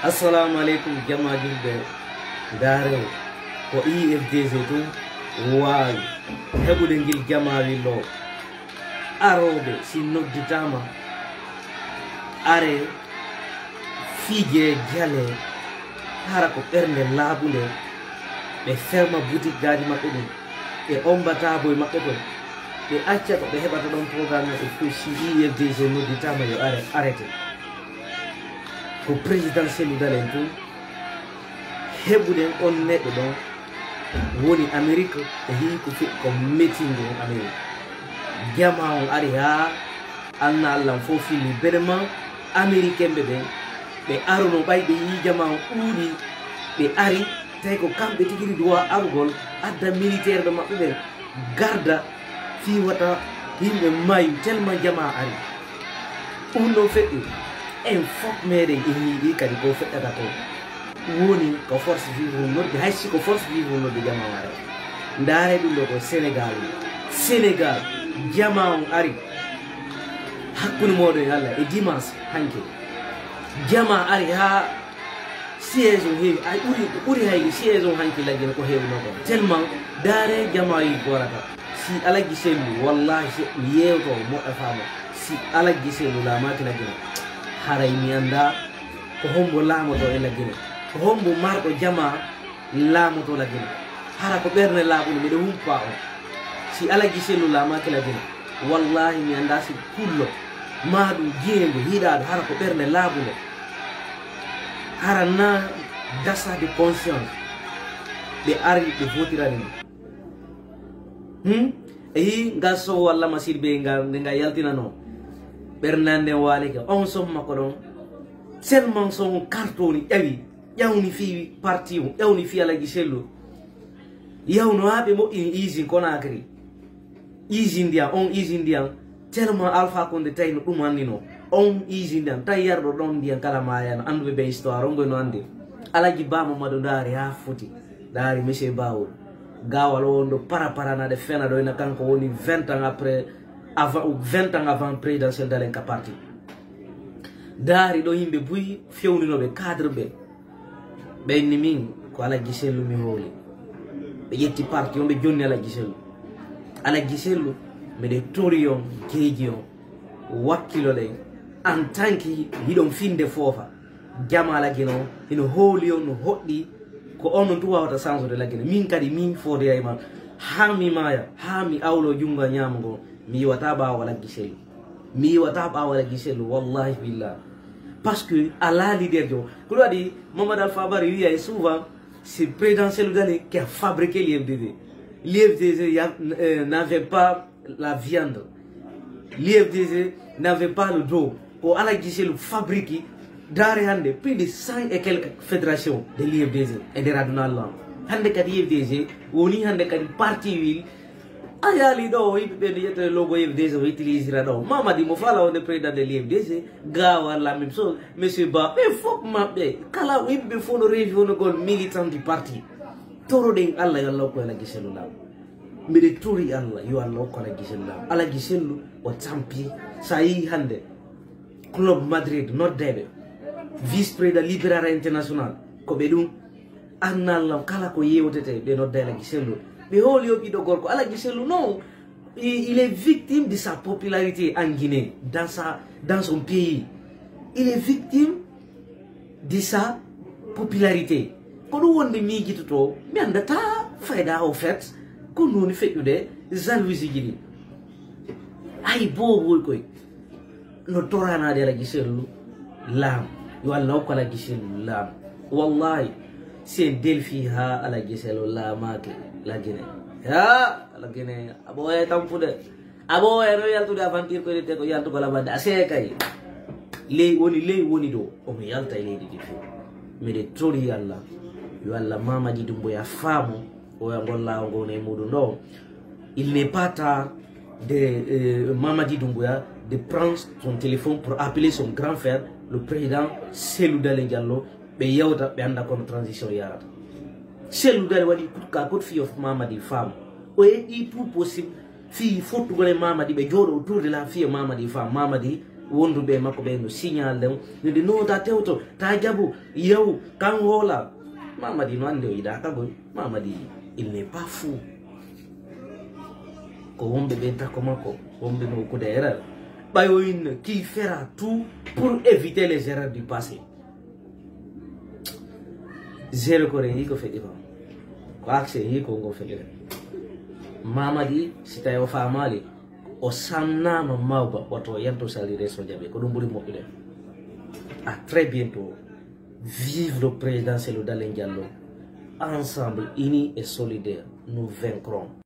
Assalamu alaikum jama'a julɓe ndarew ko IFDG tun wawi heɓude ngil jamawi lo aroɓe si nodditama are fiije jale hara ko ɓernde laaɓunde ɓe ferma boutique gaji maɓɓe ɗum ɓe ombata boye maɓɓe ton ɓe acca ko ɓe heɓata ɗon programme maɓɓe fo si IFDG nodditama yo arrêté ko présidentiel dalen tun heɓuɗen on neɗɗo ɗon woni Amérique e hi ko fi ko meetingo Amérique jama on ari ha anna Allah fo fili benema américain ɓe arono ɓayɓe yi jama on ɗuuɗi ɓe ari tawi ko kamɓe tigiri droit argol adda militaire ɓe maɓɓe ɓen garda fi wata yimɓe mayu tellement jama ari ɗum ɗo feƴƴi en fof meɗen e hiiɗi kadi ko feƴƴata ko woni ko force vivre nodde haysi ko force vivre nodde jama on ari ndaare ɗum ɗo ko sénégal jama on ari hakkude moɗon e Allah e dimanche hanke jama ari ha siège on heewi ay ɓuri hayde siège on hanke laggene ko heewno ko tellement daare jama yi gorata si alaggi sellu wallahi mi yewto moɗɗa faama si alaggi sellu laamaki laggene haray mi anda ko hombo laamoto e laggene ko hombo marɗo jama laamoto laggene hara ko ɓerne laaɓude miɗe humpa on si alaggi sellu laamaki laggene wallahi mi anda si pullo ma ɗum jeego hiɗaɗo hara ko ɓerne laaɓude hara na dasade conscience ɓe ari ɓe fotirani ɗum e hi ngal sow walla masir ɓe nde nga yaltinano ɓernande walike on som makko ɗon tellement son cartoni ƴawni fi parti o ƴawni fi alagui sellu yawno ha ɓe moƴƴini usine Conakry usine ndiyan on usine ndiyan tellement Alpha Condé tawi no ɗum annino on usine ndiyan tawi yarɗo ɗon ndiyan kala mayano anduɓe ɓe histoire on goyno andi alagui Ba Mamadou daari ha foti daari monsieur Bawol gawal o wonɗo paraparanade fena ɗo ena kanko woni 20 ans après avant 20 ans avant présidentiel dalen ka parti daari ɗo yimɓe buyi fewninoɓe cadre ɓe ni min ko alagui sellu mi hooli ɓe ƴetti parti on ɓe jonni alagui sellu mbeɗe tori on jeeji on wakkiloɗen en tant que hiɗon finde foofa jama laggene o ino hooli on no hoɗɗi ko on non tu wawata sansode laggene min kadi min fodeyayma ha mi maya ha mi awlo jungo ñama ngo mi yiwata ɓawo alagui sellu wallahi billah par ce que ala leader jo ko ɗum waɗi Mamadou Alpha Bari wiya souvent c'est président Cellou Dalein qui a fabriqué l'IFDG. L'IFDG n'avait pas la viande, l'IFDG n'avait pas le dos. Au alagui sellu fabriqué daare hande plus de 100 et quelques fédérations de l'IFDG et de radunal hande kadi IFDG woni hande kadi parti wil a yaali ɗo yimɓe ɓe yiyete logo IFDG o utilisera ɗo Mamadi mo fala wonde président de l'IFDG gawar la même chose monsieur Ba ɓe fof maɓɓe kala yimɓe fof no reewi hono gon militant du parti toroɗen Allah yo Allah ko alagui sellu law mbiɗe tori Allah yo Allah hokko alagui sellu law alagui sellu o tampi sa yi hande club Madrid noddeɓe vice président libéral international ko ɓe ɗum annallah kala ko yewtete ɓe nodda alagui sellu ɓe hooli o ɓiɗo gorko alagui sellu non il est victime de sa popularité en Guinée dans son pays il est victime de sa popularité ko ɗum wonde miijitoto mi andata fayda o fait ko noni feƴƴude jalousie ji ɗi ay boboy koy no toranade alagui sellu laam yo Allah hokko alagui sellu laam wallahi sen delfi ha alagui sellu laamake laggine ha laggine aboye tampude aboye no yaltude aventure koyɗete ko yaltugo labande a seekay ley woni ɗo omo yalta e leydi ɗi fof mbiɗe tori Allah yo Allah Mamadi Doumbouya faamu oya golla o gowno e muɗum ɗo il n'est pas tard de Mamadi Doumbouya de prendre son téléphone pour appeler son grand frère le président Cellou Dalein Diallo ɓe yewta ɓe anda kono transition yarata Cellou Dalein waɗi ka cote fille of Mamadi femme o heɓi tout possible fille fottugol e Mamadi ɓe jooɗo autour de la fille Mamadi femme Mamadi wondu be mako be no signal dem ni no ta tewto ta jabu yow kan hola Mamadi no ande ida ka bo Mamadi il n'est pas fou ko wombe be ta komako wombe no ko de erreur bayoine qui fera tout pour éviter les erreurs du passé zero ko re ko fedi ko akse yi ko ngo fedi Mamadi sita yo famali o samna ma mawba wato yanto salire so jabe ko dum buri mo bide à très bientôt. Vive le président Cellou Dalein Diallo. Ensemble, unis et solidaires, nous vaincrons.